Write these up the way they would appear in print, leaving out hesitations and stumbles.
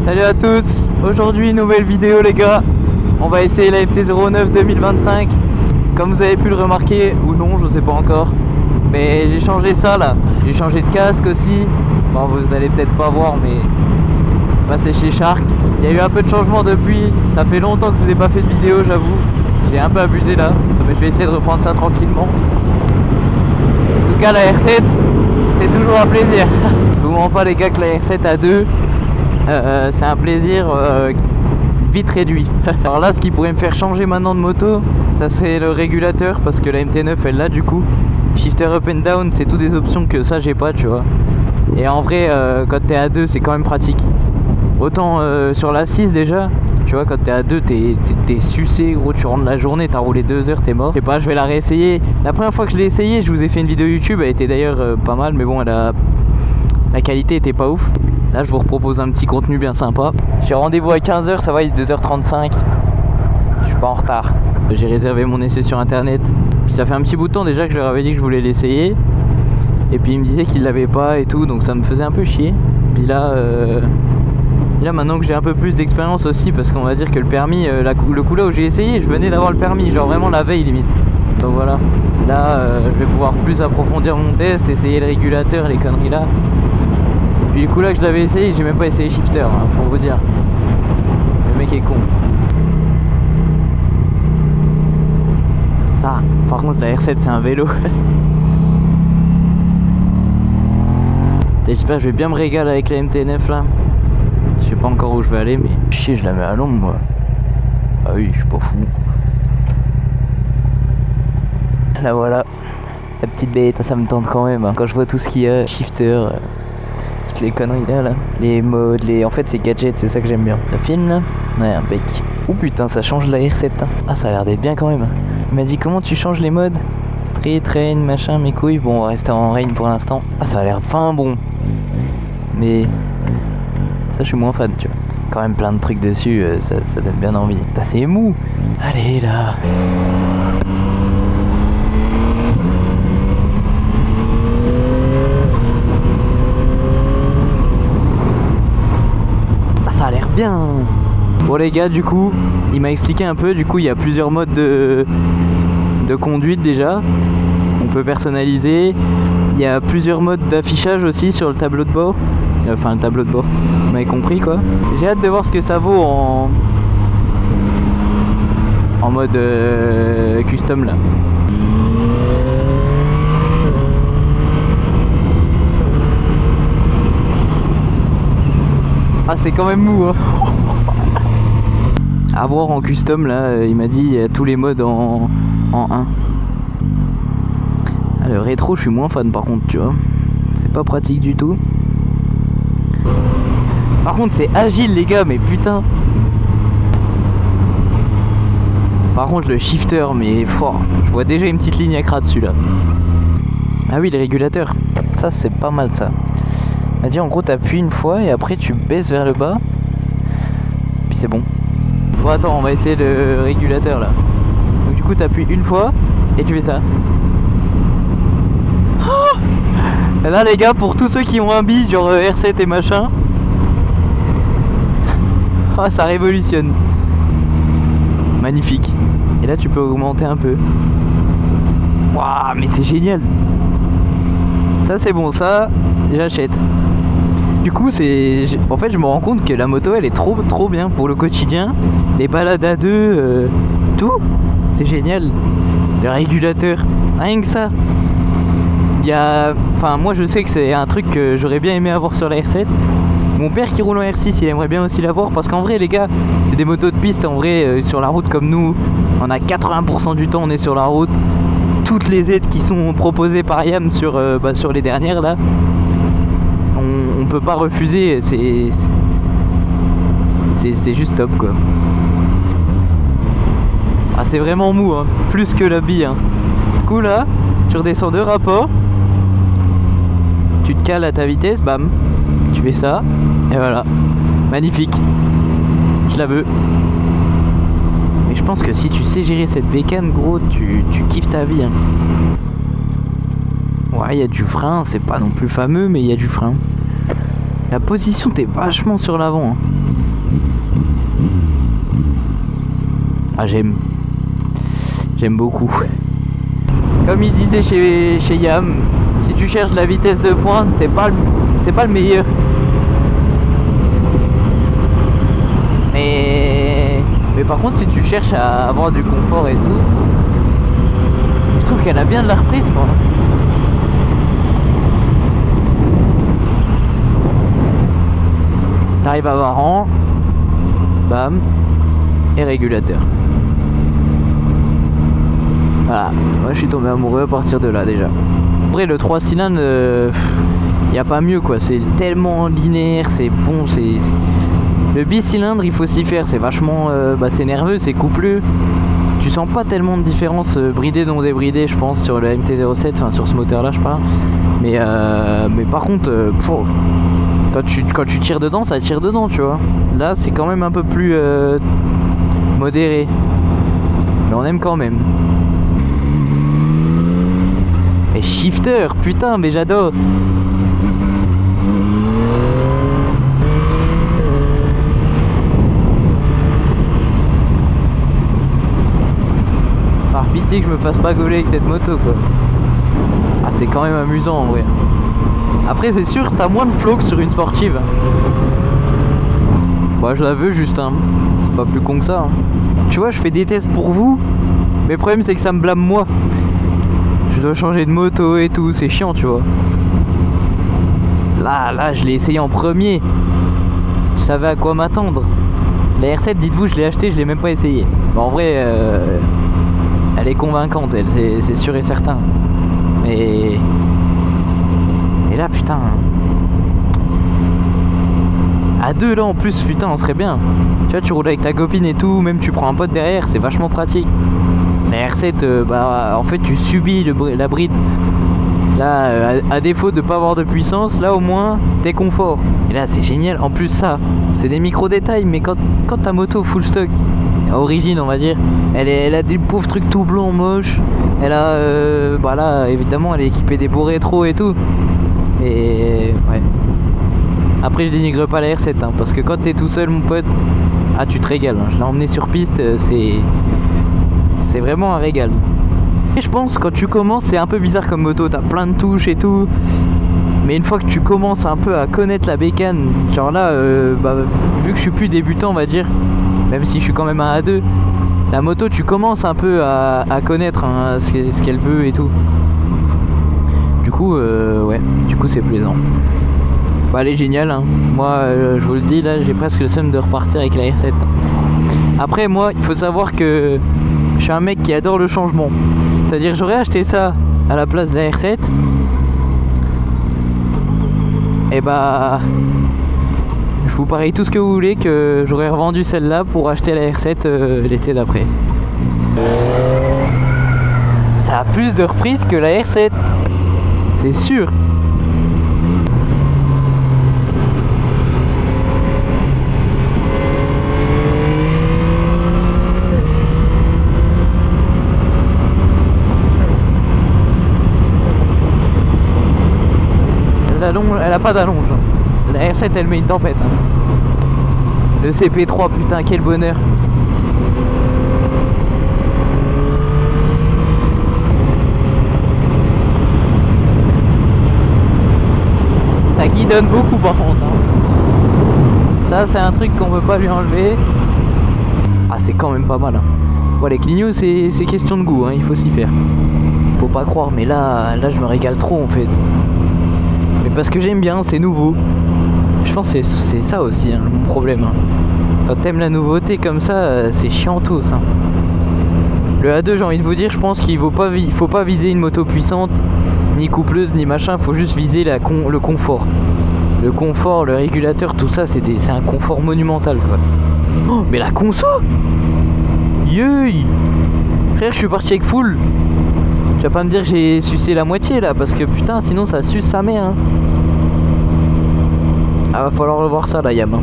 Salut à tous, aujourd'hui nouvelle vidéo les gars. On va essayer la MT-09 2025. Comme vous avez pu le remarquer, ou non, je sais pas encore, mais j'ai changé ça là. J'ai changé de casque aussi. Bon, vous allez peut-être pas voir, mais c'est chez Shark. Il y a eu un peu de changement depuis. Ça fait longtemps que je vous ai pas fait de vidéo, j'avoue. J'ai un peu abusé là, mais je vais essayer de reprendre ça tranquillement. En tout cas, la R7, c'est toujours un plaisir. Je vous mens pas les gars que la R7 à 2, c'est un plaisir vite réduit. Alors là, ce qui pourrait me faire changer maintenant de moto, ça c'est le régulateur, parce que la MT9 elle l'a du coup. Shifter up and down, c'est tout des options que ça j'ai pas, tu vois. Et en vrai, quand t'es à 2, c'est quand même pratique. Autant sur la 6 déjà, tu vois, quand t'es à 2, t'es sucé, gros, tu rentres la journée, t'as roulé 2 heures, t'es mort. Je sais pas, je vais la réessayer. La première fois que je l'ai essayé, je vous ai fait une vidéo YouTube, elle était d'ailleurs pas mal, mais bon, la qualité était pas ouf. Là, je vous propose un petit contenu bien sympa. J'ai rendez-vous à 15h, ça va, il est 2h35. Je suis pas en retard. J'ai réservé mon essai sur internet. Puis ça fait un petit bout de temps déjà que je leur avais dit que je voulais l'essayer. Et puis ils me disaient qu'ils l'avaient pas et tout, donc ça me faisait un peu chier. Puis là, maintenant que j'ai un peu plus d'expérience aussi, parce qu'on va dire que le permis, le coup là où j'ai essayé, je venais d'avoir le permis, genre vraiment la veille limite. Donc voilà, là je vais pouvoir plus approfondir mon test, essayer le régulateur, les conneries là. Puis le coup là que je l'avais essayé, j'ai même pas essayé shifter, hein, pour vous dire. Le mec est con. Ça, par contre la R7 c'est un vélo. J'espère que je vais bien me régaler avec la MT9 là. Je sais pas encore où je vais aller, mais chier, je la mets à l'ombre moi. Ah oui, je suis pas fou. Là voilà, la petite bête, ça me tente quand même, hein. Quand je vois tout ce qu'il y a, shifter, toutes les conneries là, les modes, en fait c'est gadgets, c'est ça que j'aime bien. Le film là, ouais, un bec. Oh putain, ça change la R7, hein. Ah, ça a l'air d'être bien quand même. Il m'a dit comment tu changes les modes. Street, rain, machin, mes couilles. Bon, on va rester en rain pour l'instant. Ah, ça a l'air fin bon. Mais ça, je suis moins fan, tu vois. Quand même plein de trucs dessus, ça donne bien envie. Ah, c'est mou. Allez là. Ah, ça a l'air bien. Bon les gars, du coup, il m'a expliqué un peu. Du coup, il y a plusieurs modes de conduite déjà. On peut personnaliser. Il y a plusieurs modes d'affichage aussi sur le tableau de bord. Enfin, le tableau de bord, vous m'avez compris quoi. J'ai hâte de voir ce que ça vaut en mode custom là. Ah, c'est quand même mou hein. À voir en custom là, il m'a dit il y a tous les modes en 1. Ah, le rétro je suis moins fan par contre, tu vois. C'est pas pratique du tout. Par contre c'est agile les gars, mais putain. Par contre le shifter, mais fort. Je vois déjà une petite ligne à cra dessus là. Ah oui, le régulateur, ça c'est pas mal ça. Il m'a dit en gros t'appuies une fois et après tu baisses vers le bas. Puis c'est bon. Bon attends, on va essayer le régulateur là. Donc du coup t'appuies une fois et tu fais ça. Oh, et là les gars, pour tous ceux qui ont un bi genre R7 et machin, oh, ça révolutionne. Magnifique. Et là tu peux augmenter un peu. Waouh, mais c'est génial. Ça c'est bon, ça j'achète. Du coup en fait je me rends compte que la moto elle est trop bien pour le quotidien. Les balades à deux, tout, c'est génial. Le régulateur, rien que ça. Enfin moi je sais que c'est un truc que j'aurais bien aimé avoir sur la R7. Mon père qui roule en R6, il aimerait bien aussi l'avoir, parce qu'en vrai les gars, c'est des motos de piste en vrai, sur la route comme nous. On a 80% du temps on est sur la route. Toutes les aides qui sont proposées par Yam sur les dernières là, on peut pas refuser, c'est juste top quoi. Ah, c'est vraiment mou hein, plus que la bille hein. Du coup là, tu redescends 2 rapports, tu te cales à ta vitesse, bam, tu fais ça, et voilà, magnifique, je la veux. Mais je pense que si tu sais gérer cette bécane gros, tu kiffes ta vie hein. Ouais, il y a du frein, c'est pas non plus fameux, mais il y a du frein. La position, t'es vachement sur l'avant. Hein. Ah, j'aime beaucoup. Comme il disait chez Yam, si tu cherches la vitesse de pointe, c'est pas le meilleur. Mais par contre, si tu cherches à avoir du confort et tout, je trouve qu'elle a bien de la reprise, quoi. T'arrives à Varan, bam, et régulateur. Voilà, moi je suis tombé amoureux à partir de là déjà. Après le 3 cylindres, y a pas mieux quoi, c'est tellement linéaire, c'est bon, Le bicylindre il faut s'y faire, c'est vachement, c'est nerveux, c'est coupleux. Tu sens pas tellement de différence bridé non débridé je pense sur le MT-07, enfin sur ce moteur là je parle. Mais par contre, quand tu tires dedans, ça tire dedans tu vois. Là c'est quand même un peu plus modéré. Mais on aime quand même. Et shifter, putain, mais j'adore. Par pitié que je me fasse pas gauler avec cette moto quoi. Ah c'est quand même amusant en vrai. Après c'est sûr t'as moins de flow que sur une sportive. Bah je la veux juste hein. C'est pas plus con que ça hein. Tu vois je fais des tests pour vous. Mais le problème c'est que ça me blâme moi. Je dois changer de moto et tout, c'est chiant tu vois. Là je l'ai essayé en premier. Je savais à quoi m'attendre. La R7 dites-vous je l'ai acheté, je l'ai même pas essayé. Bon, en vrai elle est convaincante elle, c'est sûr et certain. Et là putain. À deux là en plus putain on serait bien. Tu vois tu roules avec ta copine et tout, même tu prends un pote derrière, c'est vachement pratique. La R7 en fait tu subis la bride. Là à défaut de pas avoir de puissance, là au moins t'es confort. Et là c'est génial, en plus ça c'est des micro détails, mais quand ta moto full stock origine on va dire, elle a des pauvres trucs tout blancs moches. Elle a là évidemment elle est équipée des beaux rétro et tout. Et ouais. Après je dénigre pas la R7 hein, parce que quand t'es tout seul mon pote, ah tu te régales hein. Je l'ai emmené sur piste, c'est vraiment un régal. Et je pense quand tu commences c'est un peu bizarre comme moto, t'as plein de touches et tout. Mais une fois que tu commences un peu à connaître la bécane, genre là vu que je suis plus débutant on va dire, même si je suis quand même un A2, la moto tu commences un peu à connaître hein, ce qu'elle veut et tout. Du coup ouais, du coup c'est plaisant. Bah elle est géniale hein. Moi je vous le dis là j'ai presque le seum de repartir avec la R7. Après moi il faut savoir que je suis un mec qui adore le changement. C'est-à-dire j'aurais acheté ça à la place de la R7. Et bah je vous parie tout ce que vous voulez que j'aurais revendu celle-là pour acheter la R7 l'été d'après. Ça a plus de reprise que la R7. C'est sûr. Elle a pas d'allonge. La R7 elle met une tempête hein. Le CP3 putain quel bonheur. Ça guidonne beaucoup par contre hein. Ça c'est un truc qu'on peut pas lui enlever. Ah c'est quand même pas mal hein. Bon les clignots c'est question de goût hein, il faut s'y faire. Faut pas croire mais là je me régale trop en fait. Mais parce que j'aime bien, c'est nouveau. Je pense que c'est ça aussi hein, mon problème hein. Quand t'aimes la nouveauté comme ça, c'est chiant tous hein. Le A2 j'ai envie de vous dire, je pense qu'il faut pas viser une moto puissante, ni coupleuse, ni machin, faut juste viser le confort. Le confort, le régulateur, tout ça c'est un confort monumental quoi. Oh mais la conso Yeuy frère je suis parti avec full. Tu vas pas me dire que j'ai sucé la moitié là, parce que putain sinon ça suce sa mère hein. Ah va falloir revoir ça là Yam hein.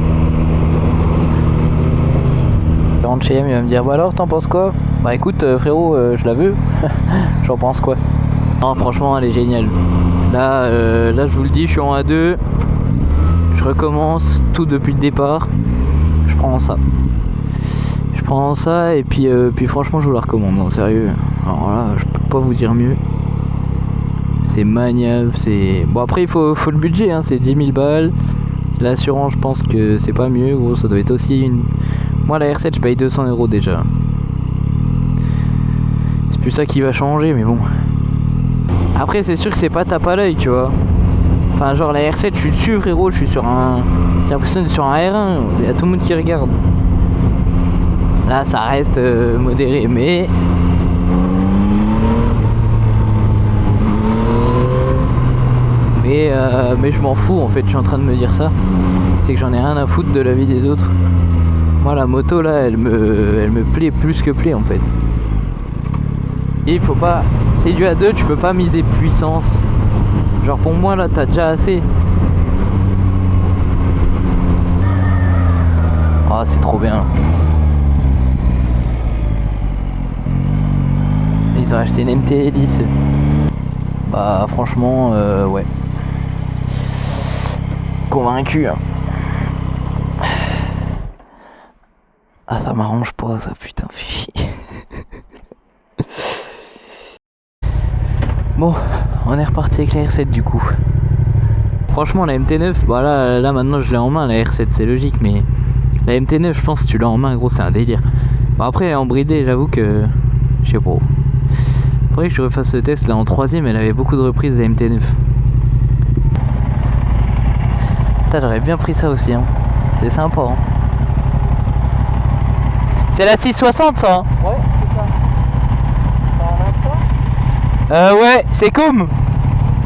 Je rentre chez Yam, il va me dire bah alors t'en penses quoi? Bah écoute frérot je la veux. J'en pense quoi? Non franchement elle est géniale. Là je vous le dis je suis en A2. Je recommence tout depuis le départ, je prends ça. Je prends ça et puis franchement je vous la recommande, non sérieux. Alors là je peux pas vous dire mieux. C'est maniable, c'est... Bon après il faut le budget, hein, c'est 10 000 balles. L'assurance je pense que c'est pas mieux, gros ça doit être aussi une... Moi la R7 je paye 200 € déjà. C'est plus ça qui va changer mais bon. Après c'est sûr que c'est pas tape à l'œil tu vois. Enfin genre la R7 je suis dessus frérot, je suis sur un... J'ai l'impression d'être sur un R1, il y a tout le monde qui regarde. Là ça reste modéré mais... Mais je m'en fous en fait, je suis en train de me dire ça. C'est que j'en ai rien à foutre de la vie des autres. Moi la moto là elle me plaît plus que plaît en fait. Et il faut pas... C'est du A2, tu peux pas miser puissance. Genre pour moi là t'as déjà assez. Ah c'est trop bien. Ils ont acheté une MT Hélice. Bah franchement ouais. Convaincu hein. Ah ça m'arrange pas ça putain fait chier. Bon on est reparti avec la R7 du coup. Franchement la MT9 bah là maintenant je l'ai en main la R7 c'est logique mais la MT9 je pense que tu l'as en main gros c'est un délire. Bon après en bridé j'avoue que je sais pas. Faudrait que je refasse ce test là en 3ème elle avait beaucoup de reprises la MT9. Putain j'aurais bien pris ça aussi hein. C'est sympa hein. C'est la 660 ça hein. Ouais, c'est ça. T'as un instant Ouais, c'est comme.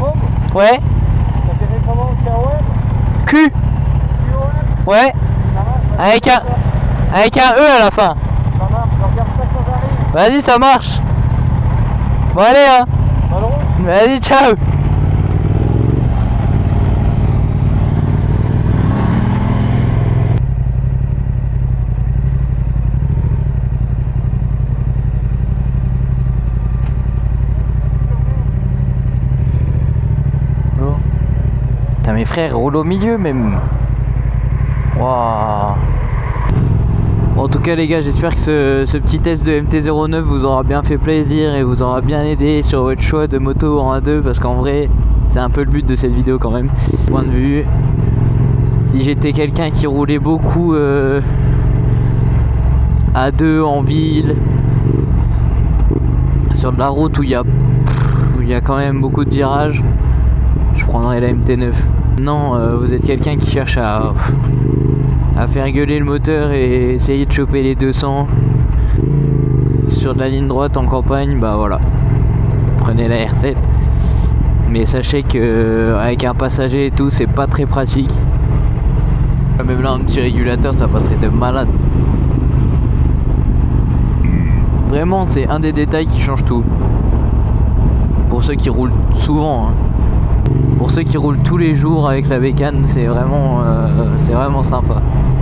Comme Ouais. Ça dirait comment KOM Q. QOM Ouais. Ça marche Avec un E à la fin. Ça marche, je regarde ça quand j'arrive. Vas-y ça marche. Bon allez hein. Bonne route. Vas-y ciao. Putain mes frères roulent au milieu même. Waouh. Bon, en tout cas les gars j'espère que ce petit test de MT-09 vous aura bien fait plaisir et vous aura bien aidé sur votre choix de moto en A2 parce qu'en vrai c'est un peu le but de cette vidéo quand même. Point de vue, si j'étais quelqu'un qui roulait beaucoup A2 en ville, sur de la route où il y a quand même beaucoup de virages, je prendrais la MT9. Non, vous êtes quelqu'un qui cherche à faire gueuler le moteur et essayer de choper les 200 sur de la ligne droite en campagne, bah voilà, prenez la R7. Mais sachez que avec un passager et tout, c'est pas très pratique. Même là, un petit régulateur, ça passerait de malade. Vraiment, c'est un des détails qui change tout. Pour ceux qui roulent souvent, hein. Pour ceux qui roulent tous les jours avec la bécane, c'est vraiment sympa.